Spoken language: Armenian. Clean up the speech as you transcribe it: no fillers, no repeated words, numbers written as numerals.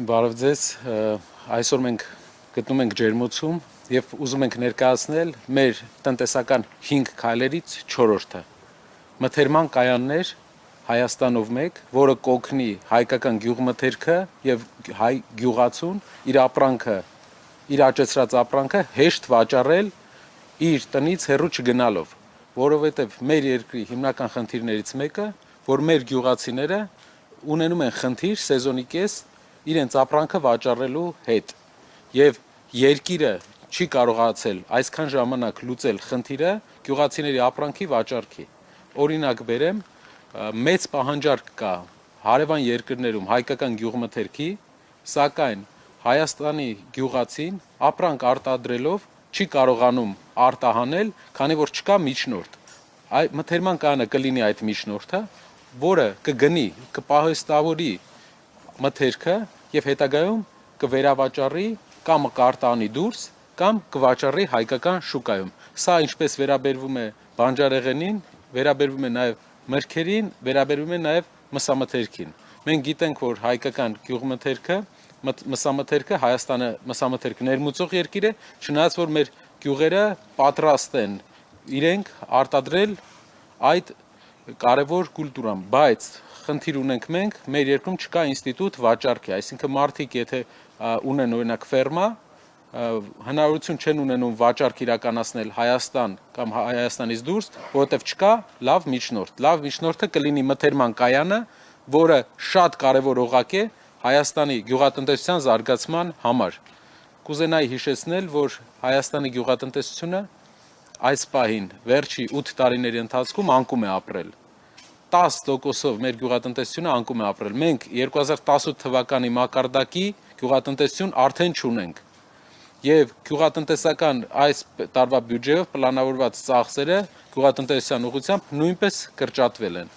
Բարև ձեզ, այսօր մենք գտնում ենք ջերմոցում եւ ուզում ենք ներկայացնել մեր տնտեսական 5 քայլերից 4-րդը։ Մթերման կայաններ Հայաստանով մեկ, որը կօգնի հայկական գյուղմթերքը եւ հայ գյուղացուն իր ապրանքը, իր աճեցրած ապրանքը հեշտ վաճառել իր տնից հեռու չգնալով, որովհետեւ մեր երկրի հիմնական խնդիրներից մեկը, որ մեր գյուղացիները ունենում են խնդիր սեզոնի կես իրենց ապրանքը վաճառելու հետ եւ երկիրը չի կարողացել այսքան ժամանակ լուծել խնդիրը գյուղացիների ապրանքի վաճառքի։ Օրինակ բերեմ, մեծ պահանջարկ կա հարևան երկրներում հայկական գյուղմթերքի, սակայն Հայաստանի գյուղացին ապրանք արտադրելով չի կարողանում արտահանել, քանի որ չկա միջնորդ։ Այ մթերման կայանը կլինի այդ միջնորդը, որը կգնի, կպահեստավորի մթերքը եւ հետագայում կվերավաճառի կամ կարտանի դուրս կամ կվաճառի հայկական շուկայում։ Սա ինչպես վերաբերվում է բանջարեղենին, վերաբերվում է նաեւ մրգերին, վերաբերվում է նաեւ մսամթերքին։ Մենք գիտենք, որ հայկական գյուղմթերքը, մսամթերքը Հայաստանը մսամթերք ներմուծող երկիր է, չնայած որ մեր գյուղերը պատրաստ են իրենք արտադրել այդ կարևոր կուլտուրան, բայց խնդիր ունենք մենք, մեր երկրում չկա ինստիտուտ վաճառքի, այսինքն մարդիկ եթե ունեն օրինակ ֆերմա, հնարավորություն չեն ունենում վաճառք իրականացնել Հայաստան կամ Հայաստանից դուրս, որովհետև չկա լավ միջնորդ։ Լավ միջնորդը կլինի մթերման կայանը, որը շատ կարևոր օղակ է Հայաստանի գյուղատնտեսության զարգացման համար։ Կուզենայի հիշեցնել, որ Հայաստանի գյուղատնտեսությունը այս պահին վերջի 8 տարիների ընթացքում անկում է ապրել։ 10%-ով մեր գյուղատնտեսությունը անկում է ապրել։ Մենք 2018 թվականի մակարդակի գյուղատնտեսություն արդեն չունենք։ Եվ գյուղատնտեսական այս տարվա բյուջեով պլանավորված ծախսերը գյուղատնտեսության ուղղությամբ նույնպես կրճատվել են։